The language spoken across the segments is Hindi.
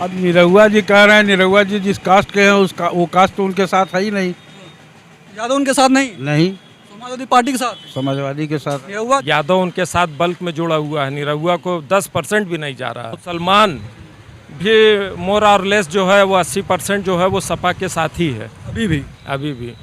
अब निरहुआ जी कह रहे हैं, निरहुआ जी जिस कास्ट के हैं उसका वो कास्ट तो उनके साथ है ही नहीं। यादव उनके साथ नहीं, नहीं, समाजवादी पार्टी के साथ समाजवादी के साथ। निरहुआ यादव उनके साथ बल्क में जुड़ा हुआ है, निरहुआ को 10% भी नहीं जा रहा है। मुसलमान भी मोर और लेस जो है वो 80% जो है वो सपा के साथ ही है अभी भी।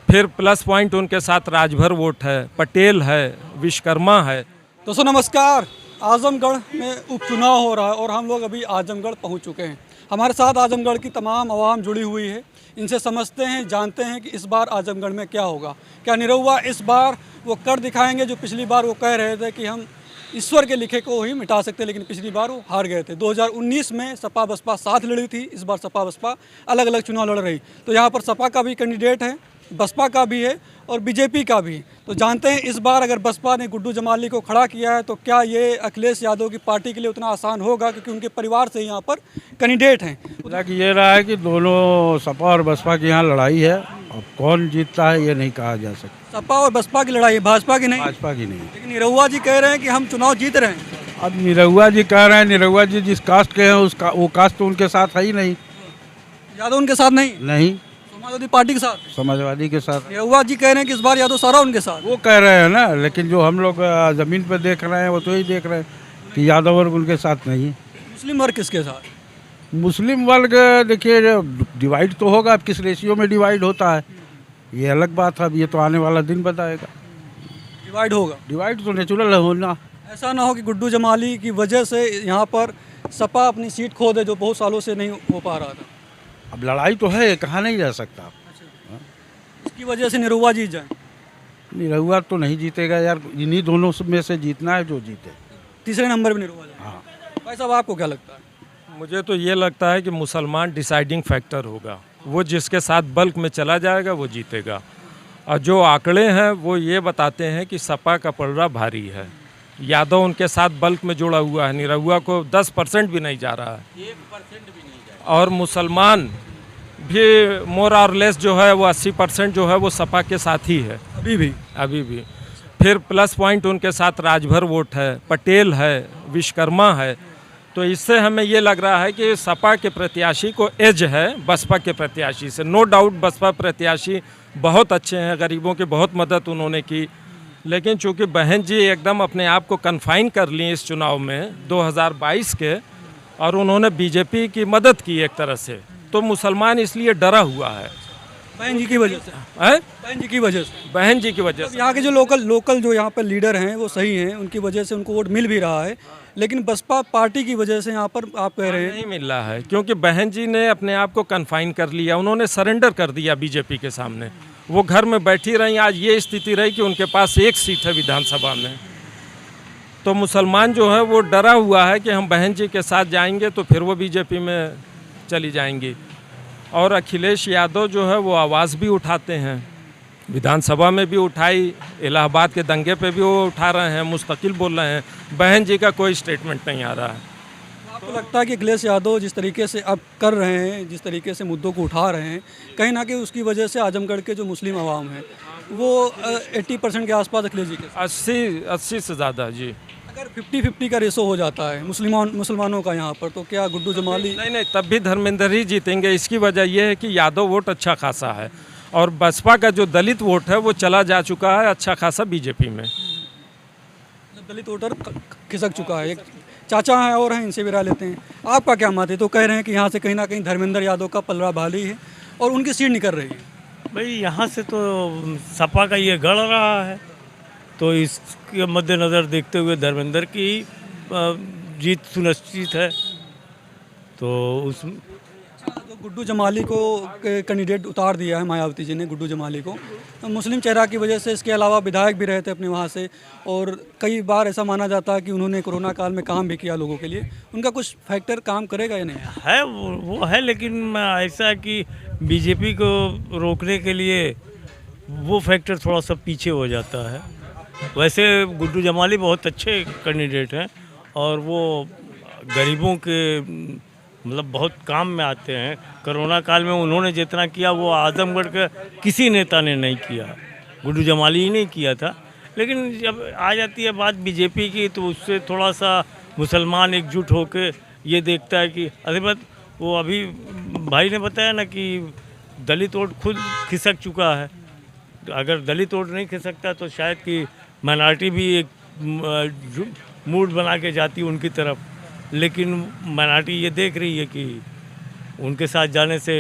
फिर प्लस पॉइंट उनके साथ राजभर वोट है, पटेल है, विश्वकर्मा है। दोस्तों नमस्कार। आजमगढ़ में उपचुनाव हो रहा है और हम लोग अभी आजमगढ़ पहुंच चुके हैं। हमारे साथ आजमगढ़ की तमाम आवाम जुड़ी हुई है। इनसे समझते हैं, जानते हैं कि इस बार आजमगढ़ में क्या होगा। क्या निरहुआ इस बार वो कर दिखाएंगे जो पिछली बार वो कह रहे थे कि हम ईश्वर के लिखे को ही मिटा सकते, लेकिन पिछली बार वो हार गए थे। 2019 में सपा बसपा साथ लड़ी थी, इस बार सपा बसपा अलग अलग चुनाव लड़ रही। तो यहाँ पर सपा का भी कैंडिडेट है, बसपा का भी है और बीजेपी का भी। तो जानते हैं इस बार अगर बसपा ने गुड्डू जमाली को खड़ा किया है तो क्या ये अखिलेश यादव की पार्टी के लिए उतना आसान होगा, क्योंकि उनके परिवार से यहाँ पर कैंडिडेट हैं। हालांकि ये रहा है कि दोनों सपा और बसपा की यहाँ लड़ाई है। अब कौन जीतता है ये नहीं कहा जा सकता। सपा और बसपा की लड़ाई है, भाजपा की नहीं। भाजपा की नहीं। लेकिन निरहुआ जी कह रहे हैं कि हम चुनाव जीत रहे हैं। अब निरहुआ जी कह रहे हैं, निरहुआ जी जिस कास्ट के हैं उसका वो कास्ट तो उनके साथ है ही नहीं। यादव उनके साथ नहीं, नहीं, समाजवादी पार्टी के साथ। समाजवादी के साथ। निरहुआ जी कह रहे हैं कि इस बार यादव सारा उनके साथ। वो कह रहे हैं ना, लेकिन जो हम लोग जमीन पर देख रहे हैं वो तो ही देख रहे हैं कि यादव वर्ग उनके साथ नहीं है। मुस्लिम वर्ग किसके साथ? मुस्लिम वर्ग देखिए डिवाइड तो होगा, अब किस रेशियो में डिवाइड होता है ये अलग बात है। अब ये तो आने वाला दिन बताएगा। डिवाइड होगा। डिवाइड तो नेचुरल है होना। ऐसा ना हो कि गुड्डू जमाली की वजह से यहाँ पर सपा अपनी सीट खो दे, जो बहुत सालों से नहीं हो पा रहा था। अब लड़ाई तो है, कहाँ नहीं रह सकता। इसकी वजह से निरहुआ जीत जाए। निरहुआ तो नहीं जीतेगा यार, इन्हीं दोनों में से जीतना है जो जीते। तीसरे नंबर पर निरहुआ जाए। हाँ, भाई साहब आपको क्या लगता है? मुझे तो ये लगता है कि मुसलमान डिसाइडिंग फैक्टर होगा। वो जिसके साथ बल्क में चला जाएगा वो जीतेगा। और जो आंकड़े हैं वो ये बताते हैं कि सपा का पलड़ा भारी है। यादव उनके साथ बल्क में जुड़ा हुआ है, निरहुआ को 10% भी नहीं जा रहा है, 1% भी नहीं जा रहा। और मुसलमान भी मोर और लेस जो है वो 80% जो है वो सपा के साथ ही है अभी भी। फिर प्लस पॉइंट उनके साथ राजभर वोट है, पटेल है, विश्वकर्मा है। तो इससे हमें ये लग रहा है कि सपा के प्रत्याशी को एज है बसपा के प्रत्याशी से। नो डाउट बसपा प्रत्याशी बहुत अच्छे हैं, गरीबों की बहुत मदद उन्होंने की। लेकिन चूंकि बहन जी एकदम अपने आप को कन्फाइन कर ली इस चुनाव में 2022 के, और उन्होंने बीजेपी की मदद की एक तरह से, तो मुसलमान इसलिए डरा हुआ है बहन जी की वजह से। बहन जी की वजह से। बहन जी की वजह से। यहाँ के जो लोकल जो यहाँ पर लीडर हैं वो सही हैं, उनकी वजह से उनको वोट मिल भी रहा है। लेकिन बसपा पार्टी की वजह से यहाँ पर आप कह रहे हैं नहीं मिल रहा है, क्योंकि बहन जी ने अपने आप को कन्फाइन कर लिया। उन्होंने सरेंडर कर दिया बीजेपी के सामने। वो घर में बैठी रही। आज ये स्थिति रही कि उनके पास एक सीट है विधानसभा में। तो मुसलमान जो है वो डरा हुआ है कि हम बहन जी के साथ जाएंगे तो फिर वो बीजेपी में चली जाएंगी। और अखिलेश यादव जो है वो आवाज़ भी उठाते हैं, विधानसभा में भी उठाई, इलाहाबाद के दंगे पे भी वो उठा रहे हैं, मुस्तकिल बोल रहे हैं। बहन जी का कोई स्टेटमेंट नहीं आ रहा है। आपको लगता है कि अखिलेश यादव जिस तरीके से अब कर रहे हैं, जिस तरीके से मुद्दों को उठा रहे हैं, कहीं ना कहीं उसकी वजह से आजमगढ़ के जो मुस्लिम आवाम है वो 80% के आसपास अखिलेश जी के 80 से ज़्यादा जी। अगर 50-50 का रेशो हो जाता है मुसलमानों का यहाँ पर, तो क्या गुड्डू जमाली नहीं तब भी धर्मेंद्र ही जीतेंगे। इसकी वजह यह है कि यादव वोट अच्छा खासा है और बसपा का जो दलित वोट है वो चला जा चुका है अच्छा खासा बीजेपी में। दलित वोटर खिसक चुका है। एक चाचा हैं और हैं, इनसे भी राय लेते हैं। आपका क्या मत है? तो कह रहे हैं कि यहाँ से कहीं ना कहीं धर्मेंद्र यादव का पलड़ा भारी है और उनकी सीट निकल रही है। भाई यहाँ से तो सपा का ये गढ़ रहा है, तो इसके मद्देनज़र देखते हुए धर्मेंद्र की जीत सुनिश्चित है। तो उस तो गुड्डू जमाली को कैंडिडेट उतार दिया है मायावती जी ने, गुड्डू जमाली को तो मुस्लिम चेहरा की वजह से। इसके अलावा विधायक भी रहे थे अपने वहाँ से, और कई बार ऐसा माना जाता है कि उन्होंने कोरोना काल में काम भी किया लोगों के लिए। उनका कुछ फैक्टर काम करेगा या नहीं है? वो है, लेकिन ऐसा है कि बीजेपी को रोकने के लिए वो फैक्टर थोड़ा सा पीछे हो जाता है। वैसे गुड्डू जमाली बहुत अच्छे कैंडिडेट हैं और वो गरीबों के मतलब बहुत काम में आते हैं। कोरोना काल में उन्होंने जितना किया वो आजमगढ़ के किसी नेता ने नहीं किया, गुड्डू जमाली ही नहीं किया था। लेकिन जब आ जाती है बात बीजेपी की, तो उससे थोड़ा सा मुसलमान एकजुट होकर ये देखता है कि अरे बात वो अभी भाई ने बताया ना कि दलित वोट खुद खिसक चुका है। अगर दलित वोट नहीं खिसकता तो शायद कि माइनॉरिटी भी एक मूड बना के जाती उनकी तरफ, लेकिन माइनॉरिटी ये देख रही है कि उनके साथ जाने से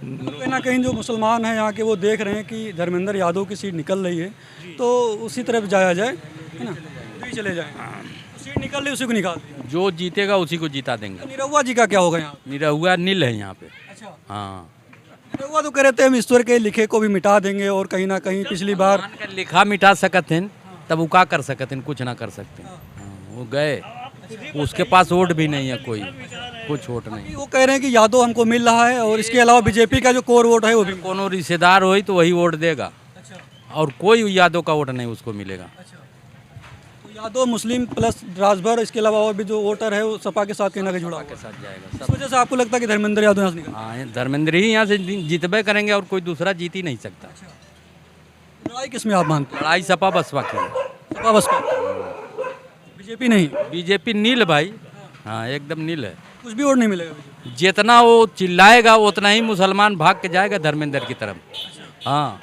कहीं ना कहीं जो मुसलमान हैं यहाँ के वो देख रहे हैं कि धर्मेंद्र यादव की सीट निकल रही है, तो उसी तरफ जाया जाए, है ना, वही चले जाए। सीट निकल रही उसी को निकाल दिया। जो जीतेगा उसी को जिता देंगे। निरहुआ जी का क्या होगा यहाँ? निरहुआ नील है यहाँ पे। अच्छा, हाँ, निरहुआ तो कह रहे थे हम ईश्वर के लिखे को भी मिटा देंगे, और कहीं ना कहीं पिछली बार भगवान का लिखा मिटा सकते हैं, तब वो क्या कर सकते हैं? कुछ ना कर सकते हैं। हाँ, वो गए, उसके पास वोट भी नहीं है, कोई कुछ वोट नहीं। वो कह रहे हैं कि यादव हमको मिल रहा है, और इसके अलावा बीजेपी का जो कोर वोट है वो भी। कोनो रिश्तेदार हो तो वही वोट देगा, और कोई यादव का वोट नहीं उसको मिलेगा। तो यादव मुस्लिम प्लस राजभर, इसके अलावा और भी जो वोटर है वो सपा के साथ कहीं ना कहीं जुड़ा के साथ जाएगा इस वजह से आपको लगता है कि धर्मेंद्र यादव यहाँ से निकल? हाँ, धर्मेंद्र ही यहाँ से जीतबे करेंगे, और कोई दूसरा जीत ही नहीं सकता। लड़ाई किस में आप मानते हैं? लड़ाई सपा बसपा की है। सपा बसपा, बीजेपी नहीं? बीजेपी नील भाई, हाँ एकदम नील है। कुछ भी वोट नहीं मिलेगा बीजेपी? जितना वो चिल्लाएगा उतना ही मुसलमान भाग के जाएगा धर्मेंद्र की तरफ। हाँ,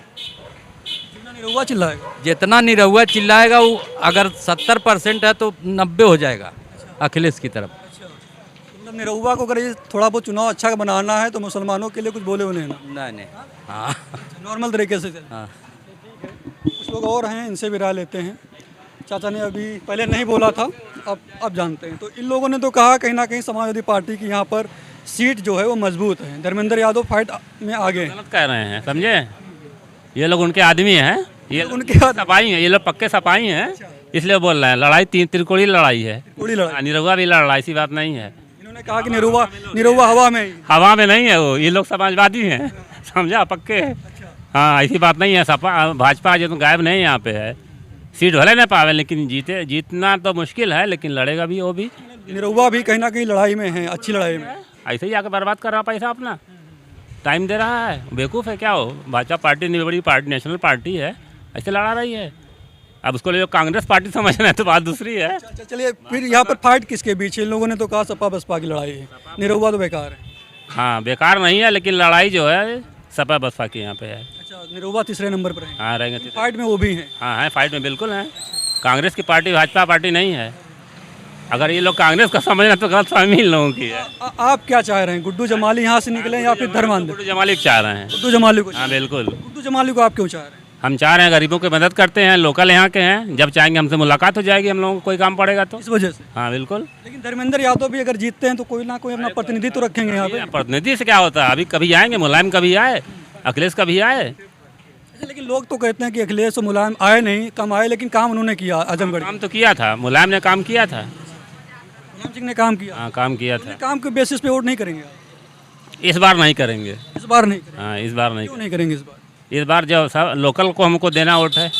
जितना निरहुआ चिल्लाएगा। जितना निरहुआ चिल्लाएगा वो अगर 70% है तो 90 हो जाएगा अखिलेश की तरफ। मतलब निरहुआ को अगर ये थोड़ा बहुत चुनाव अच्छा बनाना है तो मुसलमानों के लिए कुछ बोले उन्हें ना, नहीं। हाँ नॉर्मल तरीके से चले। हाँ। कुछ लोग और हैं, इनसे भी राय लेते हैं। चाचा ने अभी पहले नहीं बोला था, अब जानते हैं। तो इन लोगों ने तो कहा कहीं ना कहीं समाजवादी पार्टी की यहाँ पर सीट जो है वो मजबूत है, धर्मेंद्र यादव फाइट में आगे हैं। गलत कह रहे हैं, समझे? ये लोग उनके आदमी हैं, ये उनके सपाई हैं, ये लोग पक्के सपाई हैं, इसलिए बोल रहे हैं। लड़ाई त्रिकोणीय लड़ाई है। पूरी लड़ाई। निरहुआ भी लड़ रहा है, ऐसी बात नहीं है। इन्होंने कहा कि निरहुआ हवा में ही। हवा में नहीं है वो, ये लोग समाजवादी हैं, समझा, पक्के। हाँ, ऐसी बात नहीं है। सपा भाजपा जो तो गायब नहीं यहाँ पे है। सीट भले ना पावे, लेकिन जीतना तो मुश्किल है, लेकिन लड़ेगा भी वो भी। निरहुआ भी कहीं ना कहीं लड़ाई में है, अच्छी लड़ाई में। ऐसे ही आके बर्बाद कर रहा पैसा अपना, टाइम दे रहा है। बेवकूफ़ है क्या हो? भाजपा पार्टी नहीं बड़ी पार्टी, नेशनल पार्टी है, ऐसे लड़ा रही है। अब उसको ले कांग्रेस पार्टी समझना है तो बात दूसरी है। चलिए, फिर यहाँ पर फाइट किसके बीच है? इन लोगों ने तो कहा सपा बसपा की लड़ाई है, निरहुआ तो बेकार है। हाँ, बेकार नहीं है, लेकिन लड़ाई जो है सपा बसपा की यहाँ पे है। अच्छा, निरहुआ तीसरे नंबर पर है। हाँ, रहेंगे। फाइट में वो भी हैं। हाँ है, फाइट में बिल्कुल है। कांग्रेस की पार्टी भाजपा पार्टी नहीं है। अगर ये लोग कांग्रेस का समझना तो गलत फहमी इन लोगों की है। आप क्या चाह रहे हैं? गुड्डू जमाली यहाँ से निकले या फिर धर्मांध? गुड्डू जमाली को चाह रहे हैं। गुड्डू जमाली को? हाँ बिल्कुल। गुड्डू जमाली को आप क्यों चाह रहे हैं? हम चाह रहे हैं, गरीबों की मदद करते हैं, लोकल यहाँ के हैं। जब चाहेंगे हमसे मुलाकात हो जाएगी, हम लोगों को कोई काम पड़ेगा तो। इस वजह से? हाँ बिल्कुल। लेकिन धर्मेंद्र यादव भी अगर जीतते हैं तो कोई ना कोई अपना प्रतिनिधि तो रखेंगे यहाँ पे। प्रतिनिधि से क्या होता है? अभी कभी आएंगे, मुलायम कभी आए, अखिलेश कभी आए। लेकिन लोग तो कहते हैं कि अखिलेश और मुलायम आए नहीं, कम आए, लेकिन काम उन्होंने किया आजमगढ़। काम तो किया था, मुलायम ने काम किया था। मुलायम सिंह ने काम किया। हाँ, काम किया था। काम के बेसिस पे वोट नहीं करेंगे आप? इस बार नहीं करेंगे। इस बार नहीं करेंगे? हाँ, इस बार नहीं। क्यों नहीं करेंगे इस बार? इस बार जो सब लोकल को हमको देना वोट है,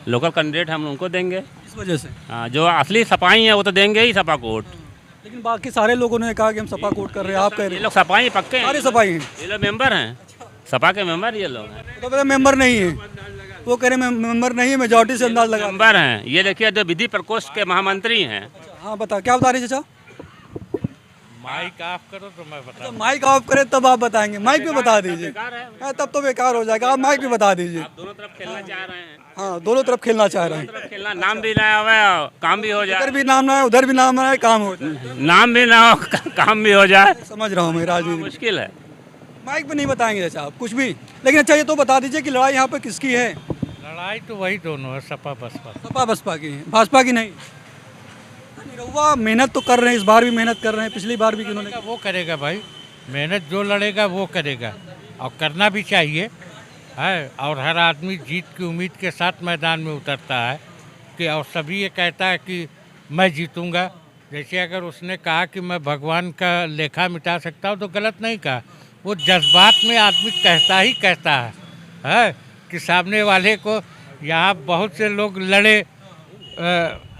लोकल कैंडिडेट हम उनको देंगे। इस वजह से? हाँ, जो असली सपाई हैं वो तो देंगे ही सपा को वोट। लेकिन बाकी सारे लोगों ने कहा कि हम सपा को वोट कर रहे हैं, आप कह रहे ये हैं लोग सपाई पक्के हैं, सारे सपाई हैं। ये लोग मेंबर हैं, सपा के मेंबर ये लोग हैं। तो पहले मेंबर नहीं है, वो कह रहे हैं मेंबर नहीं है, मेजॉरिटी से अंदाज लगा। मेंबर हैं। ये देखिए, जो विधि प्रकोष्ठ के महामंत्री हैं। हाँ बता, क्या बता रही चाचा? माइक ऑफ करो तो मैं बता। तो माइक ऑफ करे तब आप बताएंगे, माइक पे बता दीजिए। हाँ, तब तो बेकार हो जाएगा, आप माइक पे बता दीजिए। दोनों तरफ खेलना चाह रहे हैं। हाँ, दोनों तरफ खेलना चाह रहे हैं। तरफ खेलना, नाम भी ना हो, काम भी हो जाए। इधर भी नाम ना है, उधर भी नाम ना है, काम हो जाए। नाम भी ना हो, काम भी हो जाए। समझ रहा हूँ मैं, राजनीति मुश्किल है। माइक पे नहीं बताएंगे चाचा आप कुछ भी। लेकिन अच्छा, ये तो बता दीजिए कि लड़ाई यहाँ पे किसकी है? लड़ाई तो वही दोनों है, सपा बसपा। सपा बसपा की है, भाजपा की नहीं। निरहुआ मेहनत तो कर रहे हैं, इस बार भी मेहनत कर रहे हैं, पिछली बार भी उन्होंने। वो करेगा भाई, मेहनत जो लड़ेगा वो करेगा, और करना भी चाहिए है। और हर आदमी जीत की उम्मीद के साथ मैदान में उतरता है कि, और सभी ये कहता है कि मैं जीतूंगा। जैसे अगर उसने कहा कि मैं भगवान का लेखा मिटा सकता हूँ, तो गलत नहीं कहा। वो जज्बात में आदमी कहता है कि सामने वाले को। यहाँ बहुत से लोग लड़े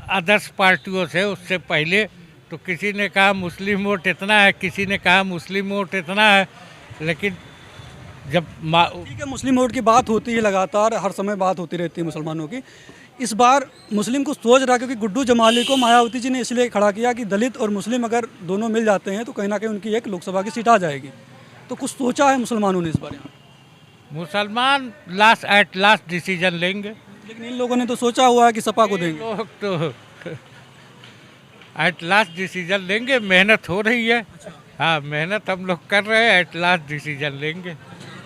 आदर्श पार्टियों से, उससे पहले तो किसी ने कहा मुस्लिम वोट इतना है, किसी ने कहा मुस्लिम वोट इतना है, लेकिन जब ठीक है, मुस्लिम वोट की बात होती है लगातार, हर समय बात होती रहती है मुसलमानों की। इस बार मुस्लिम कुछ सोच रहा है, क्योंकि गुड्डू जमाली को मायावती जी ने इसलिए खड़ा किया कि दलित और मुस्लिम अगर दोनों मिल जाते हैं तो कहीं ना कहीं उनकी एक लोकसभा की सीट आ जाएगी। तो कुछ सोचा है मुसलमानों ने इस बार यहाँ? मुसलमान एट लास्ट डिसीजन लेंगे। लेकिन इन लोगों ने तो सोचा हुआ है कि सपा को देंगे। लोग तो एट लास्ट डिसीजन लेंगे, मेहनत हो रही है। हाँ, मेहनत हम लोग कर रहे हैं, एट लास्ट डिसीजन लेंगे।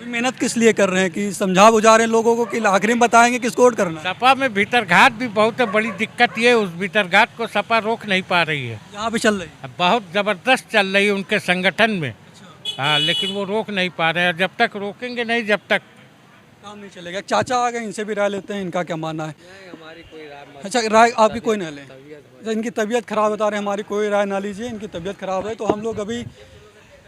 मेहनत किस लिए कर रहे हैं कि समझा बुझा रहे हैं लोगों को कि आखिरी में बताएंगे किसको वोट करना है? सपा में भीतरघात भी बहुत है, बड़ी दिक्कत ये है, उस भीतरघात को सपा रोक नहीं पा रही है। यहाँ पे चल रही है। बहुत ज़बरदस्त चल रही है उनके संगठन में। हाँ, लेकिन वो रोक नहीं पा रहे हैं। जब तक रोकेंगे नहीं, जब तक काम नहीं चलेगा। चाचा आ गए, इनसे भी राय लेते हैं, इनका क्या मानना है? अच्छा, राय आपकी कोई ना लें। इनकी तबीयत खराब बता रहे हैं, हमारी कोई राय ना लीजिए, इनकी तबीयत खराब है। तो हम लोग अभी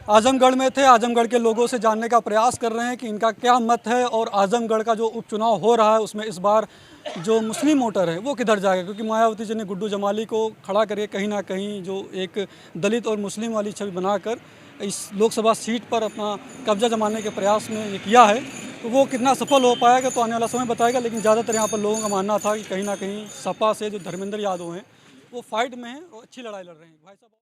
आजमगढ़ में थे, आजमगढ़ के लोगों से जानने का प्रयास कर रहे हैं कि इनका क्या मत है और आजमगढ़ का जो उपचुनाव हो रहा है उसमें इस बार जो मुस्लिम वोटर है वो किधर जाएगा, क्योंकि मायावती जी ने गुड्डू जमाली को खड़ा करके कहीं ना कहीं जो एक दलित और मुस्लिम वाली छवि बनाकर इस लोकसभा सीट पर अपना कब्जा जमाने के प्रयास में ये किया है। तो वो कितना सफल हो पाएगा तो आने वाला समय बताएगा। लेकिन ज़्यादातर यहाँ पर लोगों का मानना था कि कहीं ना कहीं सपा से जो धर्मेंद्र यादव हैं वो फाइट में हैं और अच्छी लड़ाई लड़ रहे हैं। भाई साहब